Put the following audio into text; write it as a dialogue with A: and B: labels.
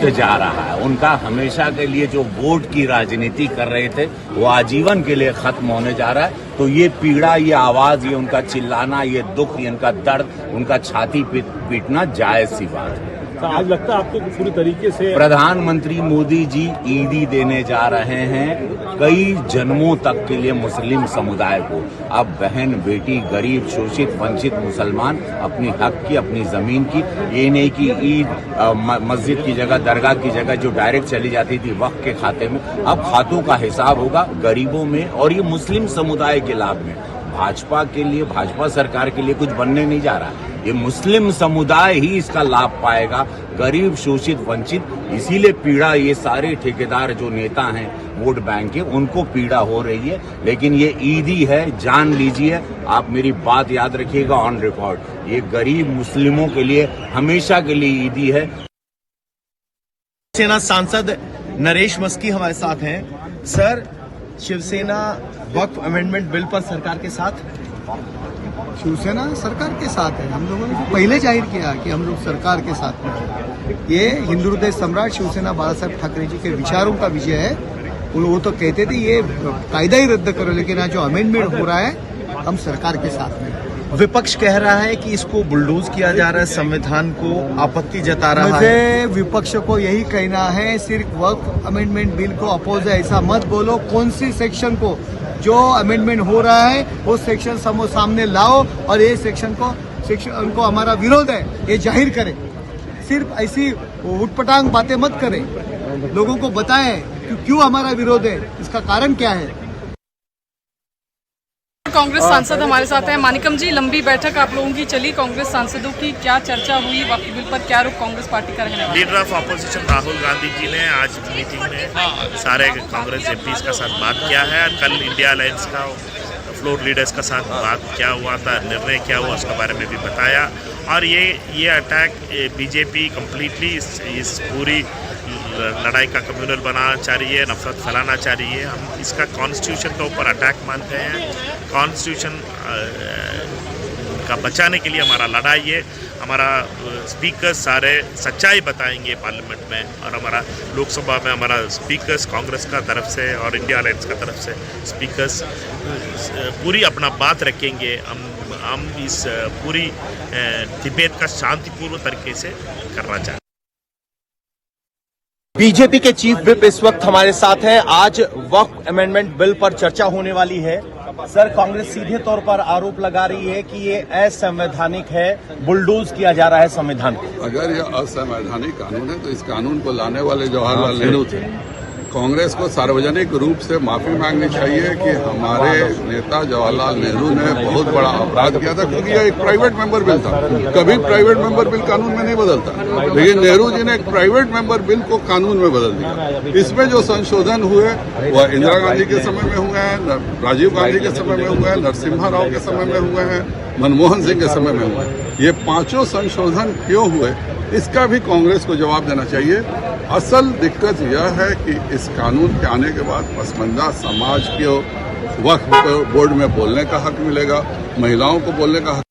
A: अंत जा रहा है। उनका हमेशा के लिए जो वोट की राजनीति कर रहे थे वो आजीवन के लिए खत्म होने जा रहा है। तो ये पीड़ा, ये आवाज, ये उनका चिल्लाना, ये दुख, ये उनका दर्द, उनका छाती पीटना जायज सी बात है।
B: तो आज लगता है आपको पूरी तरीके से
A: प्रधानमंत्री मोदी जी ईदी देने जा रहे हैं कई जन्मों तक के लिए मुस्लिम समुदाय को। अब बहन, बेटी, गरीब, शोषित, वंचित मुसलमान अपनी हक की, अपनी जमीन की, ये नहीं कि ईद मस्जिद की जगह, दरगाह की जगह जो डायरेक्ट चली जाती थी वक्फ के खाते में, अब खातों का हिसाब होगा गरीबों में और ये मुस्लिम समुदाय के लाभ में। भाजपा के लिए, भाजपा सरकार के लिए कुछ बनने नहीं जा रहा। ये मुस्लिम समुदाय ही इसका लाभ पाएगा, गरीब, शोषित, वंचित। इसीलिए पीड़ा ये सारे ठेकेदार जो नेता हैं वोट बैंक के, उनको पीड़ा हो रही है। लेकिन ये ईदी है, जान लीजिए, आप मेरी बात याद रखिएगा ऑन रिकॉर्ड, ये गरीब मुस्लिमों के लिए हमेशा के लिए ईदी है।
C: शिवसेना सांसद नरेश मस्की हमारे साथ हैं। सर, शिवसेना वक्फ अमेंडमेंट बिल पर सरकार के साथ?
D: शिवसेना सरकार के साथ है। हम लोगों ने तो पहले जाहिर किया कि हम लोग सरकार के साथ हैं। ये हिंदू हृदय सम्राट शिवसेना बाला साहेब ठाकरे जी के विचारों का विजय है। वो तो कहते थे ये कायदा ही रद्द करो, लेकिन आज जो अमेंडमेंट हो रहा है हम सरकार के साथ में।
C: विपक्ष कह रहा है कि इसको बुलडोज किया जा रहा है, संविधान को आपत्ति जता रहा है।
D: मुझे विपक्ष को यही कहना है, सिर्फ वक्फ अमेंडमेंट बिल को अपोज है ऐसा मत बोलो। कौन सी सेक्शन को जो अमेंडमेंट हो रहा है वो सेक्शन सामने लाओ और ये सेक्शन को हमारा विरोध है ये जाहिर करें। सिर्फ ऐसी उटपटांग बातें मत करें, लोगों को बताएं कि क्यों हमारा विरोध है, इसका कारण क्या है।
E: कांग्रेस सांसद हमारे साथ हैं। मानिकम जी, लंबी बैठक आप लोगों की चली कांग्रेस सांसदों की, क्या चर्चा हुई वक्फ बिल पर, क्या रुख कांग्रेस पार्टी का रहने वाला?
F: Leader of opposition Rahul Gandhi ji ने आज मीटिंग में सारे कांग्रेस एमपीज का साथ बात किया है। कल इंडिया अलायंस का फ्लोर लीडर्स का साथ बात क्या हुआ था, निर्णय क्या हुआ, उसके बारे में भी बताया। और ये अटैक बीजेपी कम्प्लीटली इस पूरी लड़ाई का कम्युनल बनाना चाह रही है, नफरत फैलाना चाह रही है। हम इसका कॉन्स्टिट्यूशन के ऊपर अटैक मानते हैं। कॉन्स्टिट्यूशन का बचाने के लिए हमारा लड़ाई है। हमारा स्पीकर सारे सच्चाई बताएंगे पार्लियामेंट में, और हमारा लोकसभा में हमारा स्पीकर्स कांग्रेस का तरफ से और इंडिया अलायंस का तरफ से स्पीकर्स पूरी अपना बात रखेंगे। हम इस पूरी डिबेट का शांतिपूर्ण तरीके से करना चाहते हैं।
C: बीजेपी के चीफ व्हिप इस वक्त हमारे साथ हैं। आज वक्फ अमेंडमेंट बिल पर चर्चा होने वाली है। सर, कांग्रेस सीधे तौर पर आरोप लगा रही है कि ये असंवैधानिक है, बुलडोज किया जा रहा है संविधान को।
G: अगर यह असंवैधानिक कानून है तो इस कानून को लाने वाले जवाहरलाल नेहरू थे। कांग्रेस को सार्वजनिक रूप से माफी मांगनी चाहिए कि हमारे नेता जवाहरलाल नेहरू ने बहुत बड़ा अपराध किया था, क्योंकि यह एक प्राइवेट मेंबर बिल था। कभी प्राइवेट मेंबर बिल कानून में नहीं बदलता, लेकिन नेहरू जी ने एक प्राइवेट मेंबर बिल को कानून में बदल दिया। इसमें जो संशोधन हुए वह इंदिरा गांधी के समय में हुए हैं, राजीव गांधी के समय में हुए हैं, नरसिम्हा राव के समय में हुए हैं, मनमोहन सिंह के समय में हुए। ये पांचों संशोधन क्यों हुए, इसका भी कांग्रेस को जवाब देना चाहिए। असल दिक्कत यह है कि इस कानून के आने के बाद पसमानदा समाज को वक्फ बोर्ड में बोलने का हक मिलेगा, महिलाओं को बोलने का हक